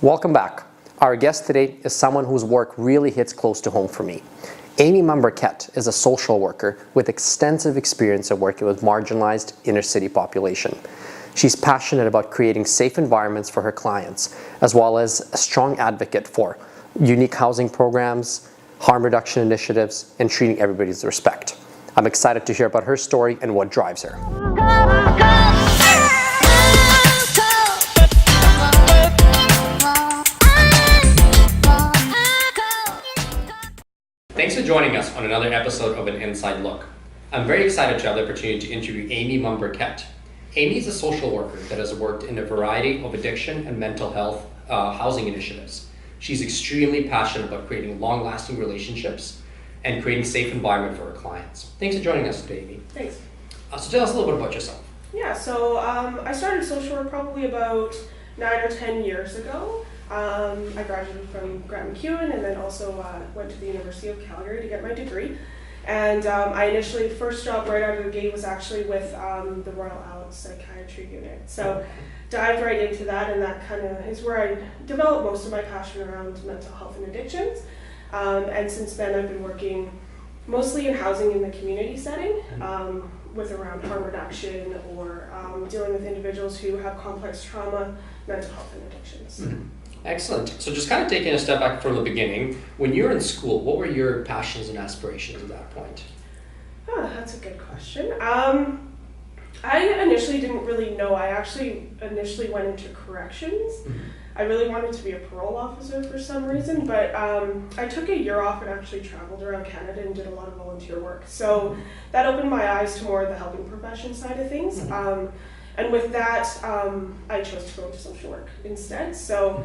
Welcome back. Our guest today is someone whose work really hits close to home for me. Amy Mombourquette is a social worker with extensive experience of working with marginalized inner-city population. She's passionate about creating safe environments for her clients, as well as a strong advocate for unique housing programs, harm reduction initiatives, and treating everybody with respect. I'm excited to hear about her story and what drives her. Thanks for joining us on another episode of An Inside Look. I'm very excited to have the opportunity to interview Amy Mombourquette. Amy is a social worker that has worked in a variety of addiction and mental health housing initiatives. She's extremely passionate about creating long-lasting relationships and creating a safe environment for her clients. Thanks for joining us today, Amy. Thanks. So tell us a little bit about yourself. Yeah, so I started social work probably about 9 or 10 years ago. I graduated from Grant MacEwan and then also went to the University of Calgary to get my degree. And I initially, the first job right out of the gate was actually with the Royal Alex Psychiatry Unit. So dived right into that, and that kind of is where I developed most of my passion around mental health and addictions. And since then I've been working mostly in housing in the community setting, with around harm reduction or dealing with individuals who have complex trauma, mental health and addictions. Mm-hmm. Excellent. So just kind of taking a step back from the beginning, when you were in school, what were your passions and aspirations at that point? Oh, that's a good question. I initially didn't really know. I actually initially went into corrections. Mm-hmm. I really wanted to be a parole officer for some reason, but I took a year off and actually traveled around Canada and did a lot of volunteer work. So that opened my eyes to more of the helping profession side of things. Mm-hmm. And with that, I chose to go into social work instead. So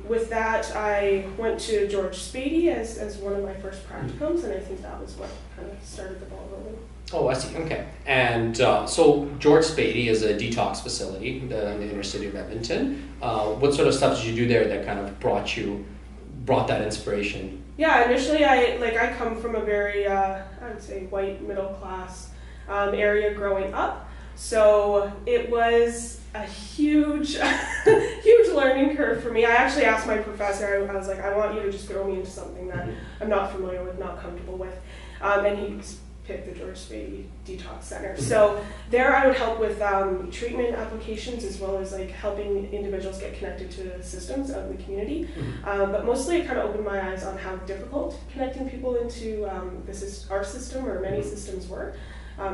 with that, I went to George Beatty as one of my first practicums, and I think that was what kind of started the ball rolling. Oh, I see. Okay. And so George Beatty is a detox facility in the inner city of Edmonton. What sort of stuff did you do there that kind of brought that inspiration? Yeah, initially I come from a very, I would say, white middle class area growing up. So it was a huge, huge learning curve for me. I actually asked my professor, I was like, I want you to just throw me into something that I'm not familiar with, not comfortable with. And he picked the George Beatty Detox Center. So there I would help with treatment applications as well as like helping individuals get connected to systems out in the community. But mostly it kind of opened my eyes on how difficult connecting people into our system or many systems were.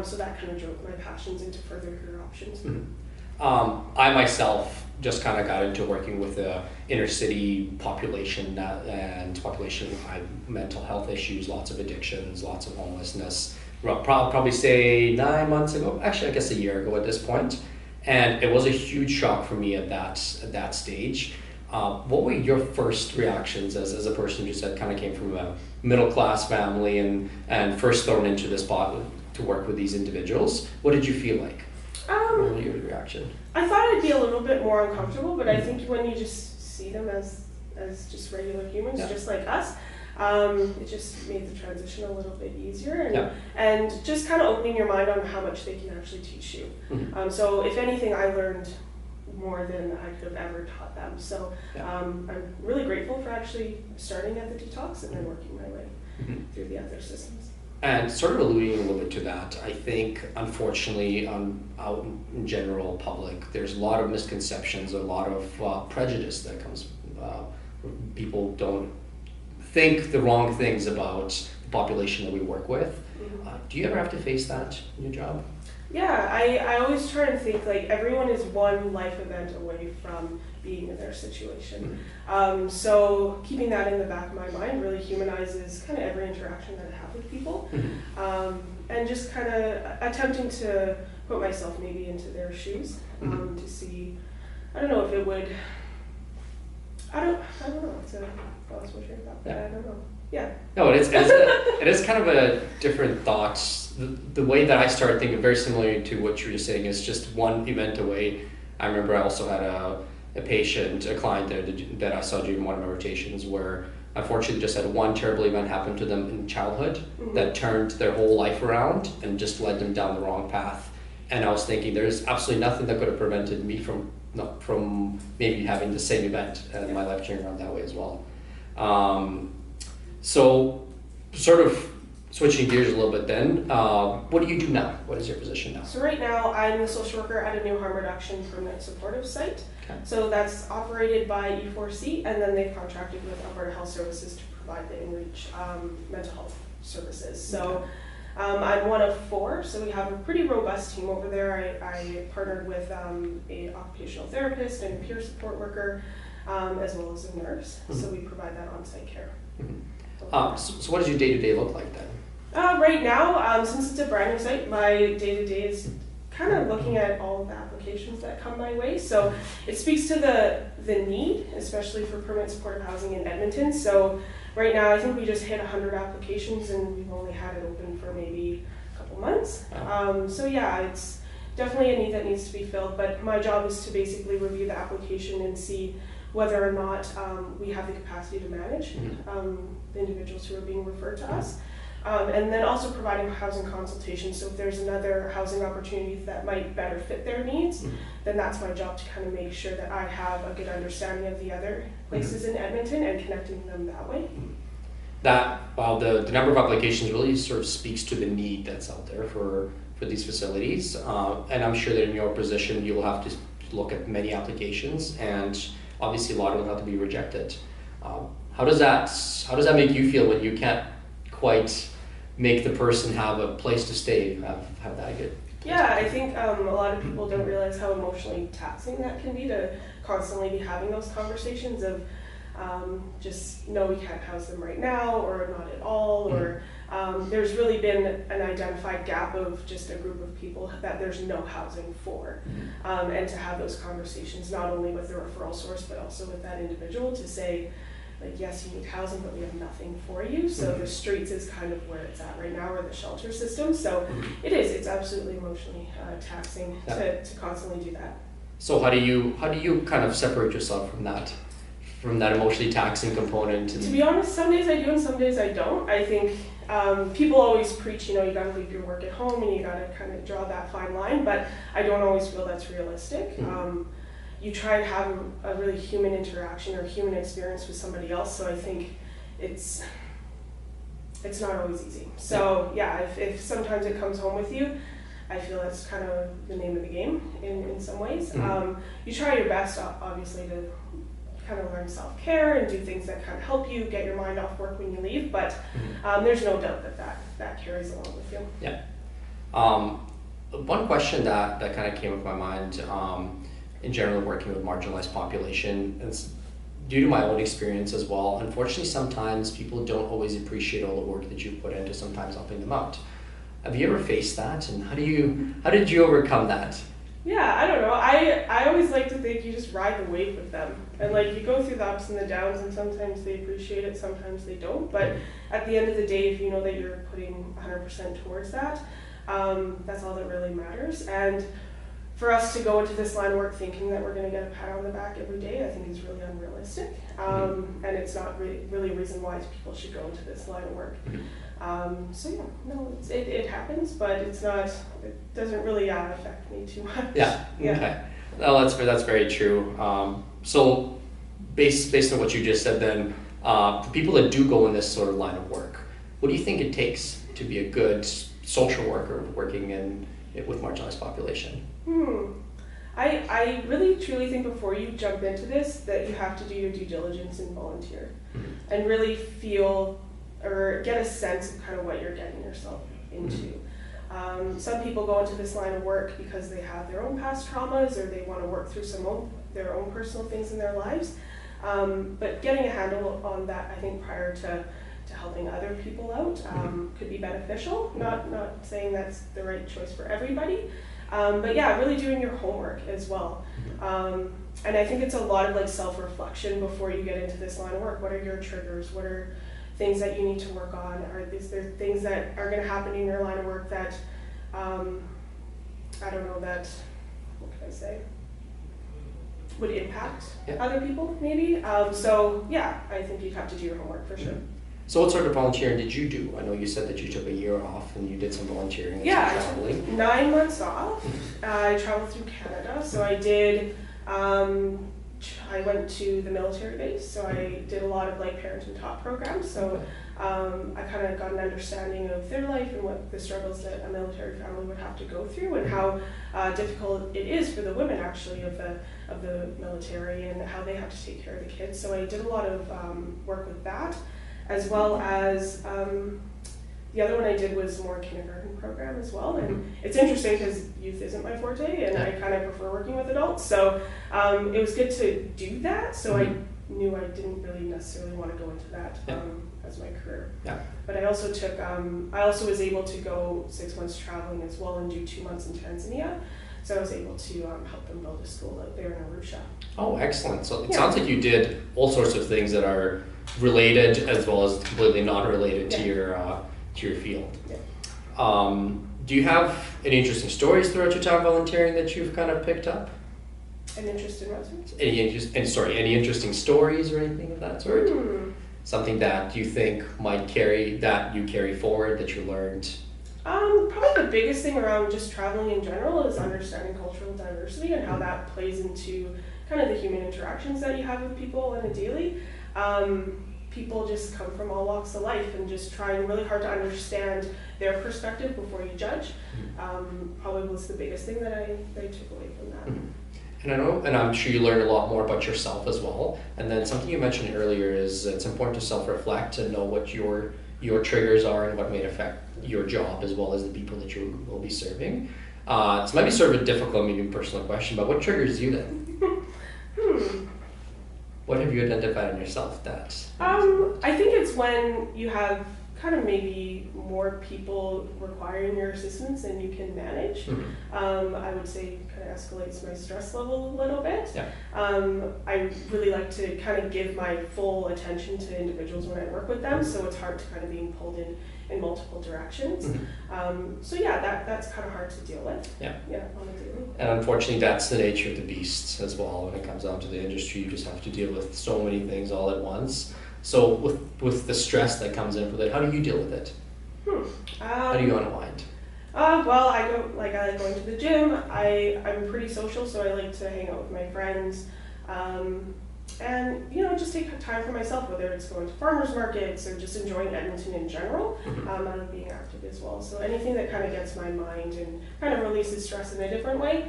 So that kind of drove my passions into further career options. Mm-hmm. I myself just kind of got into working with the inner city population and population with high mental health issues, lots of addictions, lots of homelessness. Probably say 9 months ago, actually I guess a year ago at this point. And it was a huge shock for me at that stage. What were your first reactions as a person who said kind of came from a middle class family and first thrown into this spot to work with these individuals? What did you feel like? What was your reaction? I thought I'd be a little bit more uncomfortable, but I think when you just see them as just regular humans, just like us, it just made the transition a little bit easier and just kind of opening your mind on how much they can actually teach you. Mm-hmm. So if anything, I learned more than I could have ever taught them. So I'm really grateful for actually starting at the Detox and then working my way through the other systems. And sort of alluding a little bit to that, I think, unfortunately, out in general public, there's a lot of misconceptions, a lot of prejudice that comes. People don't think the wrong things about the population that we work with. Mm-hmm. Do you ever have to face that in your job? Yeah, I always try and think like everyone is one life event away from being in their situation. Mm-hmm. So keeping that in the back of my mind really humanizes kind of every interaction that I have with people. Mm-hmm. And just kind of attempting to put myself maybe into their shoes to see, I don't know if it would, I don't know, it's a lost my train of thought, but I don't know. Yeah. No, it is kind of a different thought. The way that I started thinking, very similar to what you were saying, is just one event away. I remember I also had a patient, a client that I saw during one of my rotations where unfortunately just had one terrible event happen to them in childhood that turned their whole life around and just led them down the wrong path. And I was thinking there's absolutely nothing that could have prevented me from not from maybe having the same event and my life turning around that way as well. So sort of switching gears a little bit then, what do you do now? What is your position now? So right now I'm the social worker at a new harm reduction permanent supportive site. Okay. So that's operated by E4C, and then they've contracted with Alberta Health Services to provide the in-reach mental health services. So I'm one of 4, so we have a pretty robust team over there. I partnered with an occupational therapist and a peer support worker, as well as a nurse. So we provide that on-site care. So what does your day-to-day look like then? Right now, since it's a brand new site, my day-to-day is kind of looking at all of the applications that come my way. So it speaks to the need, especially for permanent supportive housing in Edmonton. So right now, I think we just hit 100 applications and we've only had it open for maybe a couple months. So yeah, it's definitely a need that needs to be filled, but my job is to basically review the application and see whether or not we have the capacity to manage the individuals who are being referred to us. And then also providing housing consultation. So if there's another housing opportunity that might better fit their needs, then that's my job to kind of make sure that I have a good understanding of the other places in Edmonton and connecting them that way. The number of applications really sort of speaks to the need that's out there for these facilities. And I'm sure that in your position, you'll have to look at many applications, and obviously a lot of them have to be rejected. How does that make you feel when you can't quite make the person have a place to stay, have that good? Yeah, I think a lot of people don't realize how emotionally taxing that can be to constantly be having those conversations of just, no, we can't house them right now, or not at all, or there's really been an identified gap of just a group of people that there's no housing for. And to have those conversations not only with the referral source, but also with that individual to say, like, yes, you need housing, but we have nothing for you. So the streets is kind of where it's at right now, or the shelter system. So it's absolutely emotionally taxing to constantly do that. So how do you kind of separate yourself from that emotionally taxing component? To be honest, some days I do and some days I don't. I think people always preach, you gotta leave your work at home and you gotta kind of draw that fine line, but I don't always feel that's realistic. You try to have a really human interaction or human experience with somebody else, so I think it's not always easy. So yeah, if sometimes it comes home with you, I feel that's kind of the name of the game in some ways. You try your best, obviously, to kind of learn self-care and do things that kind of help you get your mind off work when you leave, but there's no doubt that carries along with you. Yeah. One question that kind of came up in my mind, in general, working with marginalized population, it's due to my own experience as well. Unfortunately, sometimes people don't always appreciate all the work that you put into sometimes helping them out. Have you ever faced that, and how did you overcome that? Yeah, I don't know. I always like to think you just ride the wave with them, and like you go through the ups and the downs, and sometimes they appreciate it, sometimes they don't. But at the end of the day, if you know that you're putting 100% towards that, that's all that really matters. And for us to go into this line of work thinking that we're going to get a pat on the back every day, I think is really unrealistic. And it's not really a reason why people should go into this line of work. So yeah, no, it happens, but it doesn't really affect me too much. Yeah. Okay. Well, that's very true. So based on what you just said, then for people that do go in this sort of line of work, what do you think it takes to be a good social worker working with marginalized population? I really truly think before you jump into this that you have to do your due diligence and volunteer and really feel or get a sense of kind of what you're getting yourself into. Some people go into this line of work because they have their own past traumas or they want to work through their own personal things in their lives. But getting a handle on that, I think, prior to helping other people out could be beneficial. Not saying that's the right choice for everybody. But yeah, really doing your homework as well. And I think it's a lot of like self-reflection before you get into this line of work. What are your triggers? What are things that you need to work on? Is there things that are going to happen in your line of work that, I don't know, that, what can I say, would impact other people maybe? So yeah, I think you'd have to do your homework for sure. So what sort of volunteering did you do? I know you said that you took a year off and you did some volunteering and some traveling. 9 months off. I traveled through Canada, so I did I went to the military base, so I did a lot of like parent and top programs. So I kind of got an understanding of their life and what the struggles that a military family would have to go through, and how difficult it is for the women actually of the military, and how they have to take care of the kids. So I did a lot of work with that, as well as the other one I did was more kindergarten program as well. And it's interesting because youth isn't my forte, and I kind of prefer working with adults. So it was good to do that. So I knew I didn't really necessarily want to go into that as my career. But I also took, I also was able to go 6 months traveling as well and do 2 months in Tanzania. So I was able to help them build a school out there in Arusha. Oh, excellent. So it sounds like you did all sorts of things that are related as well as completely non-related to your field. Do you have any interesting stories throughout your time volunteering that you've kind of picked up? An interest in what? Any interesting stories or anything of that sort? Something that you think might carry forward that you learned? Probably the biggest thing around just traveling in general is understanding cultural diversity and how that plays into kind of the human interactions that you have with people on a daily. People just come from all walks of life, and just trying really hard to understand their perspective before you judge. Probably was the biggest thing that I took away from that. And I'm sure you learned a lot more about yourself as well. And then something you mentioned earlier is it's important to self-reflect and know what your triggers are and what may affect your job as well as the people that you will be serving. This might be sort of a difficult, maybe personal question, but what triggers you then? What have you identified in yourself that? I think it's when you have kind of maybe more people requiring your assistance than you can manage. I would say kind of escalates my stress level a little bit. I really like to kind of give my full attention to individuals when I work with them, so it's hard to kind of being pulled in multiple directions. So that's kind of hard to deal with. On a daily. And unfortunately, that's the nature of the beast as well. When it comes down to the industry, you just have to deal with so many things all at once. So with the stress that comes in with it, how do you deal with it? How do you unwind? Well, I like going to the gym. I'm pretty social, so I like to hang out with my friends. And just take time for myself, whether it's going to farmers markets or just enjoying Edmonton in general, and being active as well. So anything that kind of gets my mind and kind of releases stress in a different way,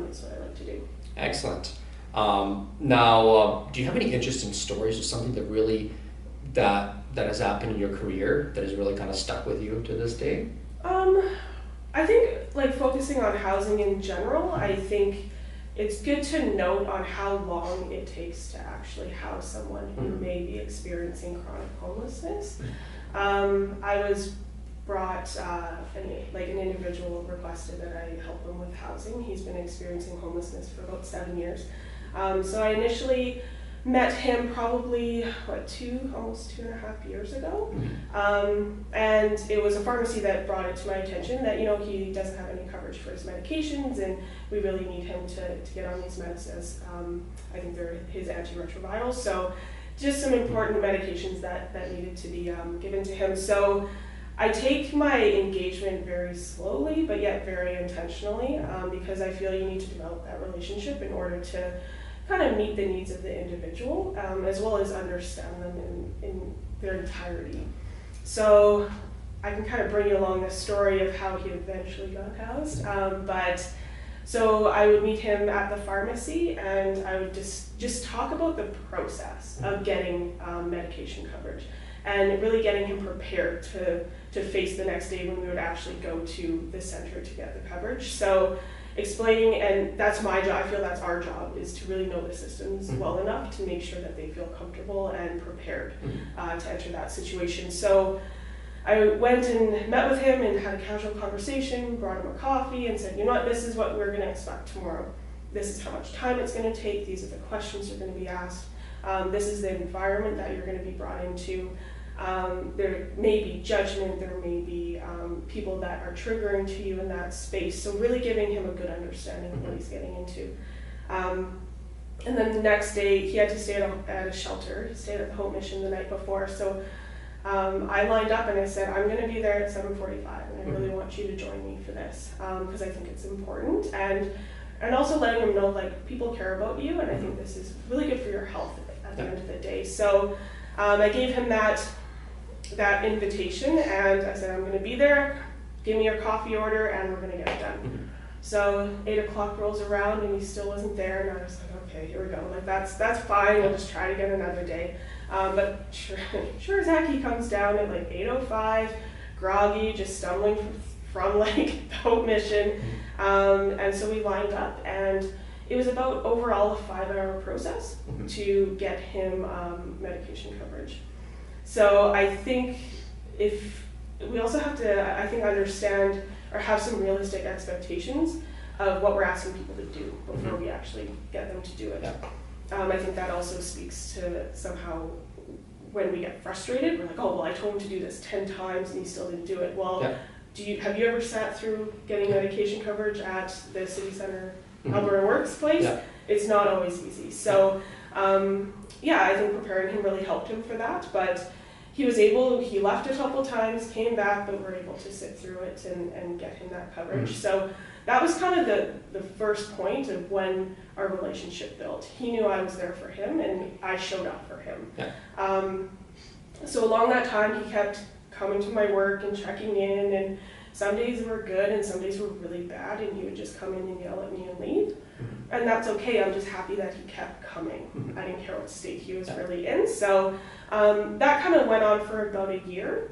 is what I like to do. Excellent. Now, do you have any interesting stories or something that really that has happened in your career that has really kind of stuck with you to this day? I think like focusing on housing in general, I think it's good to note on how long it takes to actually house someone who may be experiencing chronic homelessness. I was brought, an individual requested that I help him with housing. He's been experiencing homelessness for about 7 years. So I initially met him probably, almost 2.5 years ago. And it was a pharmacy that brought it to my attention that, he doesn't have any coverage for his medications, and we really need him to get on these meds as, I think they're his antiretrovirals. So just some important medications that needed to be given to him. So I take my engagement very slowly, but yet very intentionally, because I feel you need to develop that relationship in order to kind of meet the needs of the individual, as well as understand them in their entirety. So I can kind of bring you along the story of how he eventually got housed. So I would meet him at the pharmacy, and I would just talk about the process of getting medication coverage, and really getting him prepared to face the next day when we would actually go to the center to get the coverage. So explaining, and that's my job, I feel that's our job, is to really know the systems well enough to make sure that they feel comfortable and prepared to enter that situation. So I went and met with him and had a casual conversation, brought him a coffee, and said, this is what we're going to expect tomorrow. This is how much time it's going to take. These are the questions you're going to be asked. This is the environment that you're going to be brought into. There may be judgment, there may be people that are triggering to you in that space. So really giving him a good understanding of what he's getting into. And then the next day, he had to stay at a shelter. He stayed at the Hope Mission the night before. So I lined up and I said, I'm going to be there at 7:45, and I really want you to join me for this, because I think it's important. And and also letting him know like people care about you, and I think this is really good for your health at the end of the day. So I gave him that invitation, and I said, I'm going to be there, give me your coffee order, and we're going to get it done. So 8 o'clock rolls around and he still wasn't there, and I was like, okay, here we go. Like that's fine. We'll just try it again another day. But sure as heck, he comes down at like 8:05, groggy, just stumbling from like the Hope mission. And so we lined up, and it was about overall a 5-hour process to get him medication coverage. So I think if we also have to, I think, understand or have some realistic expectations of what we're asking people to do before we actually get them to do it. I think that also speaks to somehow when we get frustrated, we're like, oh, well, I told him to do this 10 times and he still didn't do it. Well, have you ever sat through getting medication coverage at the City Center Alberta Works place? It's not always easy. So I think preparing him really helped him for that, but he left a couple times, came back, but we're able to sit through it and get him that coverage. So that was kind of the first point of when our relationship built. He knew I was there for him, and I showed up for him. So along that time, he kept coming to my work and checking in, and some days were good and some days were really bad, and he would just come in and yell at me and leave. And that's okay. I'm just happy that he kept coming. I didn't care what state he was really in. So that kind of went on for about a year.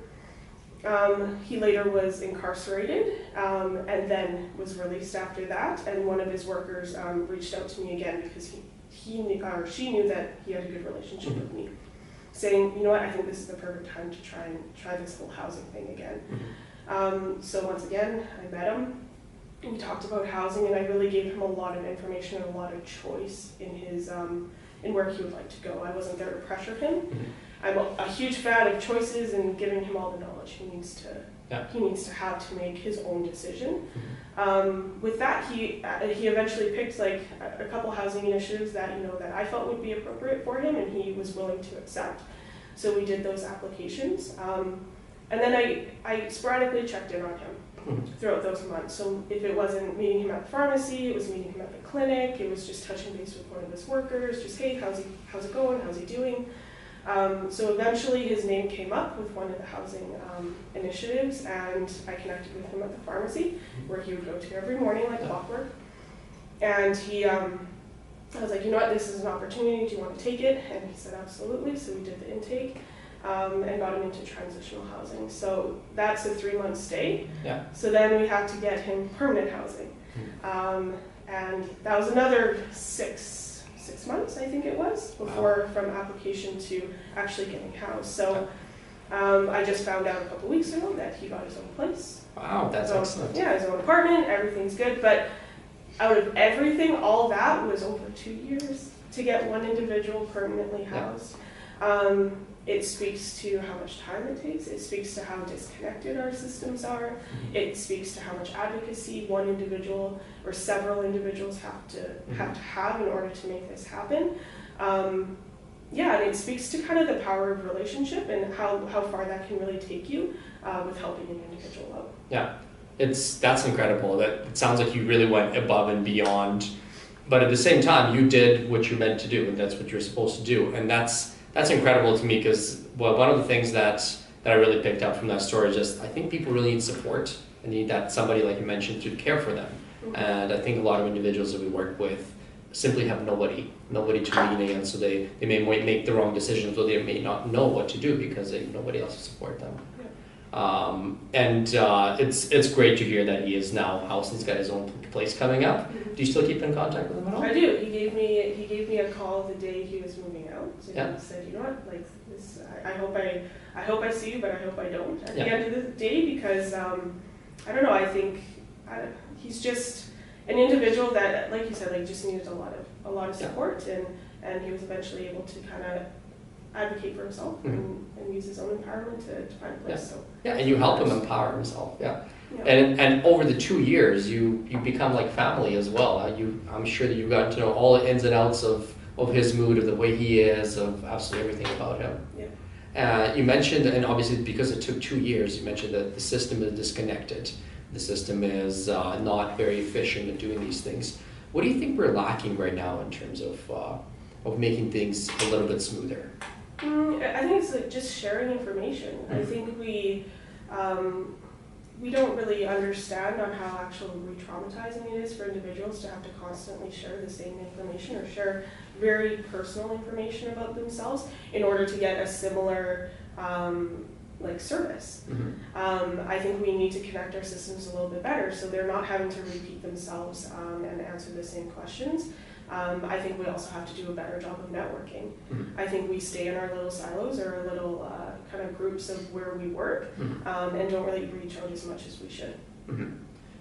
He later was incarcerated and then was released after that. And one of his workers reached out to me again because she knew that he had a good relationship with me, saying, you know what, I think this is the perfect time to try this whole housing thing again. So once again, I met him. We talked about housing, and I really gave him a lot of information and a lot of choice in his in where he would like to go. I wasn't there to pressure him. I'm a huge fan of choices and giving him all the knowledge he needs to have to make his own decision. With that, he eventually picked like a couple housing initiatives that that I felt would be appropriate for him, and he was willing to accept. So we did those applications, and then I sporadically checked in on him throughout those months. So if it wasn't meeting him at the pharmacy, it was meeting him at the clinic, it was just touching base with one of his workers, just, hey, how's it going, how's he doing? So eventually his name came up with one of the housing initiatives, and I connected with him at the pharmacy, where he would go to every morning like clockwork. And I was like, you know what, this is an opportunity, do you want to take it? And he said, absolutely. So we did the intake. And got him into transitional housing. So that's a 3-month stay. So then we had to get him permanent housing. And that was another six months, I think it was, before from application to actually getting housed. So I just found out a couple weeks ago that he got his own place. Wow, that's excellent. Yeah, his own apartment, everything's good. But out of everything, all that was over 2 years to get one individual permanently housed. It speaks to how much time it takes. It speaks to how disconnected our systems are. It speaks to how much advocacy one individual or several individuals have to have in order to make this happen. And it speaks to kind of the power of relationship and how far that can really take you with helping an individual out. Yeah, that's incredible. It sounds like you really went above and beyond, but at the same time, you did what you're meant to do, and that's what you're supposed to do, and that's incredible to me, because one of the things that I really picked up from that story is just I think people really need support and need that somebody, like you mentioned, to care for them. And I think a lot of individuals that we work with simply have nobody to lean against, so they may make the wrong decisions, or they may not know what to do because they have nobody else to support them. It's great to hear that he is now housed. He's got his own place coming up. Do you still keep in contact with him at all? I do. He gave me a call the day he was moving out. So he said, you know what, like this, I hope I see you, but I hope I don't at the end of the day, because I don't know. I think he's just an individual that, like you said, like just needed a lot of support, and he was eventually able to kind of advocate for himself and use his own empowerment to find a place. So and you help him empower himself. And over the 2 years, you become like family as well. I'm sure that you got to know all the ins and outs of his mood, of the way he is, of absolutely everything about him. You mentioned, and obviously because it took 2 years, you mentioned that the system is disconnected. The system is not very efficient at doing these things. What do you think we're lacking right now in terms of making things a little bit smoother? I think it's like just sharing information. I think we don't really understand on how actually re-traumatizing it is for individuals to have to constantly share the same information or share very personal information about themselves in order to get a similar service. I think we need to connect our systems a little bit better so they're not having to repeat themselves and answer the same questions. I think we also have to do a better job of networking. I think we stay in our little silos or our little kind of groups of where we work and don't really reach out as much as we should.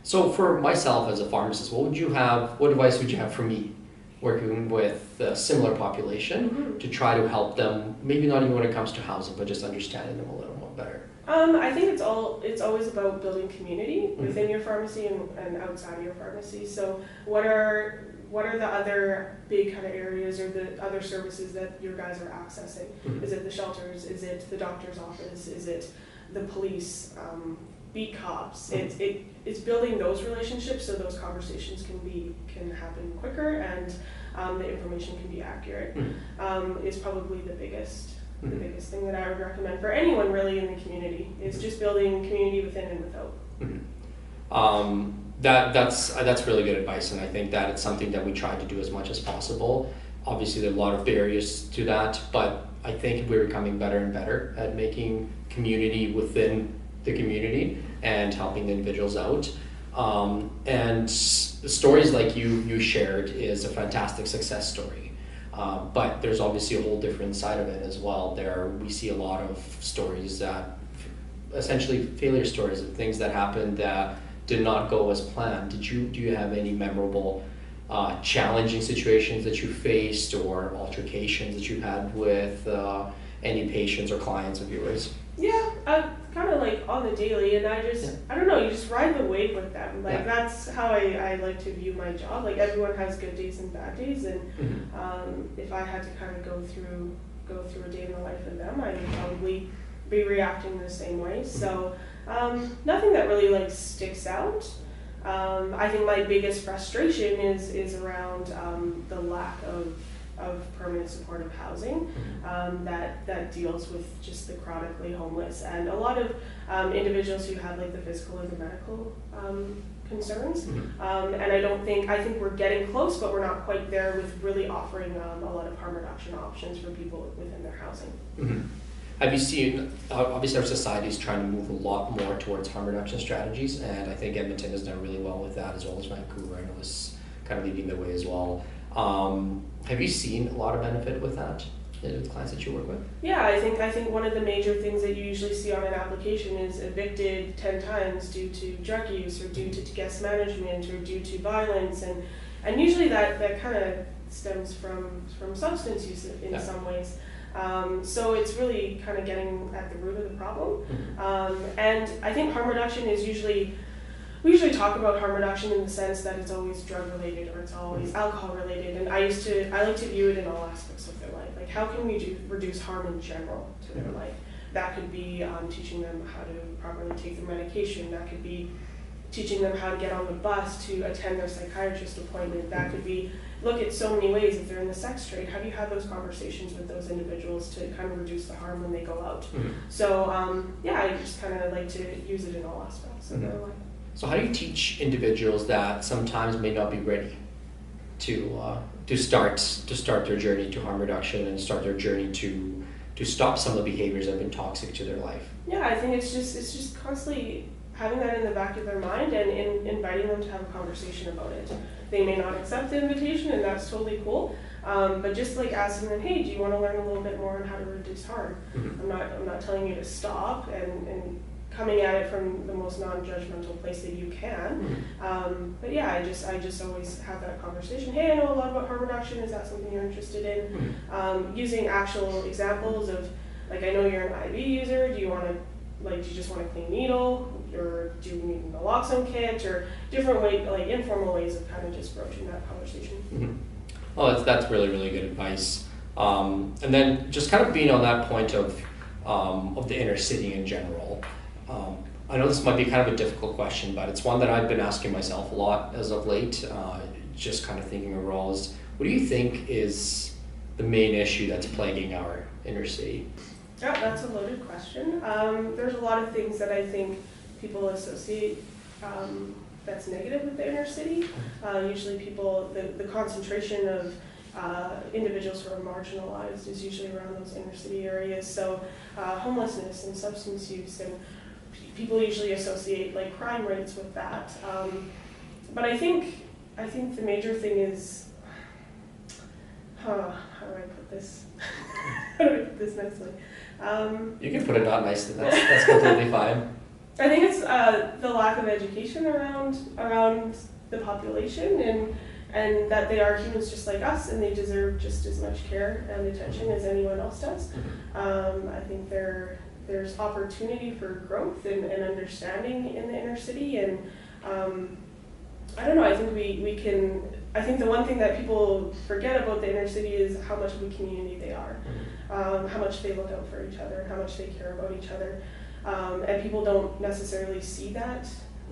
So for myself as a pharmacist, what advice would you have for me working with a similar population to try to help them, maybe not even when it comes to housing, but just understanding them a little more better? I think it's always about building community within your pharmacy and outside of your pharmacy. So what are the other big kind of areas or the other services that your guys are accessing? Is it the shelters? Is it the doctor's office? Is it the police, beat cops? It's building those relationships so those conversations can happen quicker and the information can be accurate. Is probably the biggest thing that I would recommend for anyone really in the community is just building community within and without. That's really good advice, and I think that it's something that we try to do as much as possible. Obviously, there are a lot of barriers to that, but I think we're becoming better and better at making community within the community and helping the individuals out. And stories like you shared is a fantastic success story. But there's obviously a whole different side of it as well. We see a lot of stories that, essentially failure stories of things that happened that did not go as planned. Do you have any memorable challenging situations that you faced or altercations that you had with any patients or clients of yours? Yeah, kind of like on the daily, and I don't know, you just ride the wave with them. That's how I like to view my job. Like everyone has good days and bad days, and if I had to kind of go through a day in the life of them, I would probably be reacting the same way. So nothing that really sticks out. I think my biggest frustration is around the lack of permanent supportive housing that deals with just the chronically homeless and a lot of individuals who have the physical and the medical concerns. And I think we're getting close, but we're not quite there with really offering a lot of harm reduction options for people within their housing. Have you seen, obviously our society is trying to move a lot more towards harm reduction strategies, and I think Edmonton has done really well with that, as well as Vancouver. I know is kind of leading the way as well. Have you seen a lot of benefit with that with clients that you work with? Yeah, I think one of the major things that you usually see on an application is evicted 10 times due to drug use or due to guest management or due to violence, and usually that kind of stems from substance use in some ways. So it's really kind of getting at the root of the problem. And I think harm reduction is we usually talk about harm reduction in the sense that it's always drug related or it's always alcohol related, and I like to view it in all aspects of their life. Like how can we reduce harm in general to their life? That could be teaching them how to properly take their medication. That could be teaching them how to get on the bus to attend their psychiatrist appointment. That could be look at so many ways. If they're in the sex trade, how do you have those conversations with those individuals to kind of reduce the harm when they go out? So I just kind of like to use it in all aspects of their life. So how do you teach individuals that sometimes may not be ready to start their journey to harm reduction and start their journey to stop some of the behaviors that have been toxic to their life? Yeah, I think it's just constantly having that in the back of their mind and inviting them to have a conversation about it. They may not accept the invitation, and that's totally cool. But just asking them, hey, do you want to learn a little bit more on how to reduce harm? I'm not telling you to stop and coming at it from the most non-judgmental place that you can. But yeah, I just always have that conversation. Hey, I know a lot about harm reduction. Is that something you're interested in? Using actual examples of, I know you're an IV user. Do you want to, do you just want a clean needle? Or do you need a naloxone kit? Or different informal ways of kind of just broaching that conversation. Oh, that's really, really good advice. And then just kind of being on that point of the inner city in general. I know this might be kind of a difficult question, but it's one that I've been asking myself a lot as of late. just kind of thinking overall is, what do you think is the main issue that's plaguing our inner city? Yeah, that's a loaded question. There's a lot of things that I think people associate that's negative with the inner city. Usually the concentration of individuals who are marginalized is usually around those inner city areas. So homelessness and substance use, and people usually associate like crime rates with that. But I think the major thing is, how do I put this? How do I put this nicely? You can put it not nicely. That's completely fine. I think it's the lack of education around the population, and that they are humans just like us, and they deserve just as much care and attention as anyone else does. I think there's opportunity for growth and understanding in the inner city, and I don't know, I think we can, I think the one thing that people forget about the inner city is how much of a community they are, how much they look out for each other, and how much they care about each other. And people don't necessarily see that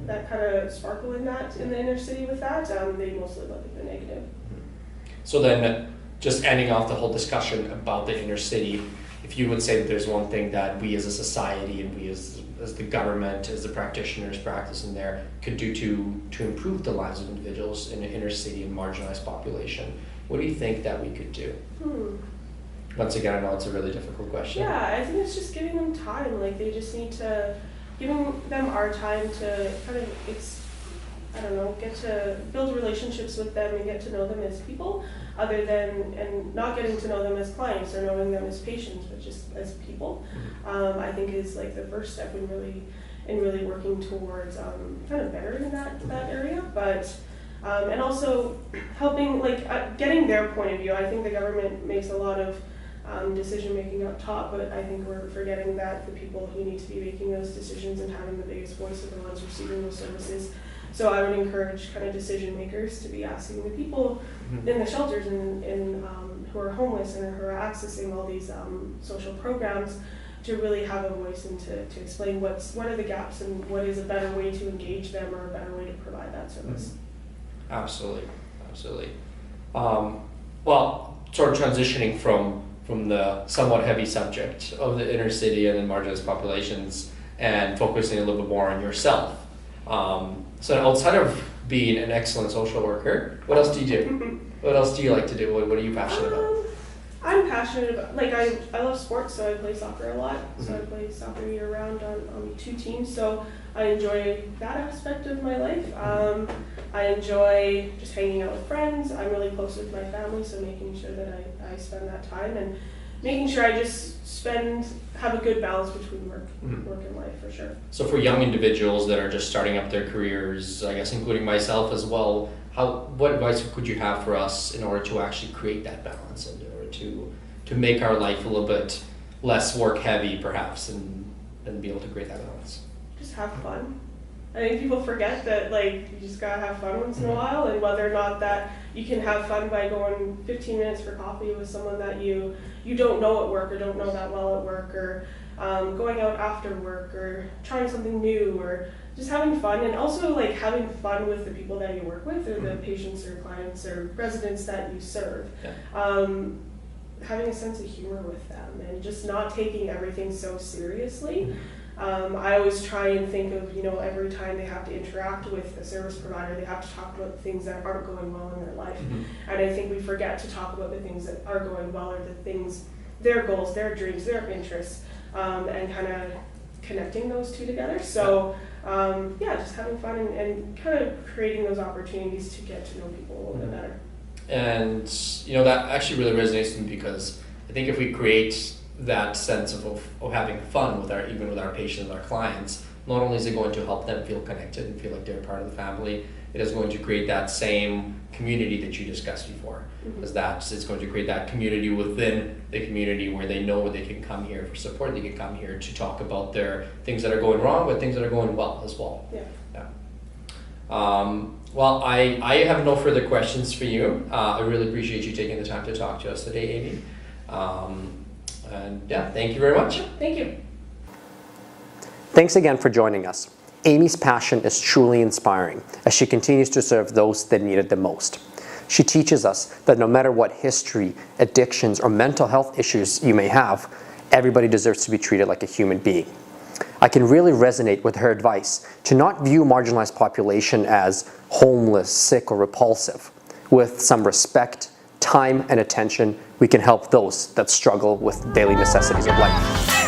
kind of sparkle in the inner city with that. They mostly look at the negative. So then, just ending off the whole discussion about the inner city, if you would say that there's one thing that we as a society and we as the government, as the practitioners practicing there, could do to improve the lives of individuals in the inner city and marginalized population, what do you think that we could do? Once again, I know it's a really difficult question. Yeah, I think it's just giving them time. Like, they just need to, giving them our time to kind of, get to build relationships with them and get to know them as people, and not getting to know them as clients or knowing them as patients, but just as people. I think is like the first step in really working towards kind of bettering that area. But and also helping, getting their point of view. I think the government makes a lot of decision making up top, but I think we're forgetting that the people who need to be making those decisions and having the biggest voice are the ones receiving those services. So I would encourage kind of decision makers to be asking the people in the shelters and who are homeless and who are accessing all these social programs to really have a voice and to explain what are the gaps and what is a better way to engage them or a better way to provide that service. Absolutely. Well, sort of transitioning from the somewhat heavy subject of the inner city and then marginalized populations and focusing a little bit more on yourself. So outside of being an excellent social worker, what else do you do? What else do you like to do? What are you passionate about? I'm passionate about, I love sports, so I play soccer a lot. So I play soccer year round on 2 teams, so I enjoy that aspect of my life. I enjoy just hanging out with friends. I'm really close with my family, so making sure that I spend that time and making sure I just have a good balance between work and life, for sure. So for young individuals that are just starting up their careers, I guess including myself as well, what advice could you have for us in order to actually create that balance, in order to make our life a little bit less work heavy perhaps, and be able to create that balance? Just have fun. I think people forget that you just gotta have fun once in a while, and whether or not that you can have fun by going 15 minutes for coffee with someone that you don't know at work or don't know that well at work, or going out after work, or trying something new, or just having fun, and also having fun with the people that you work with, or the patients or clients or residents that you serve. Having a sense of humor with them and just not taking everything so seriously. I always try and think of, every time they have to interact with a service provider, they have to talk about things that aren't going well in their life. And I think we forget to talk about the things that are going well, or the things, their goals, their dreams, their interests, and kind of connecting those two together. So just having fun and kind of creating those opportunities to get to know people a little bit better. And that actually really resonates with me, because I think if we create that sense of having fun with our patients, our clients, not only is it going to help them feel connected and feel like they're part of the family, it is going to create that same community that you discussed before. Because it's going to create that community within the community where they know they can come here for support, they can come here to talk about their things that are going wrong, but things that are going well as well. Well, I have no further questions for you. I really appreciate you taking the time to talk to us today, Amy. Thank you very much. Thank you. Thanks again for joining us. Amy's passion is truly inspiring as she continues to serve those that need it the most. She teaches us that no matter what history, addictions, or mental health issues you may have, everybody deserves to be treated like a human being. I can really resonate with her advice to not view marginalized population as homeless, sick, or repulsive. With some respect, time, and attention, we can help those that struggle with daily necessities of life.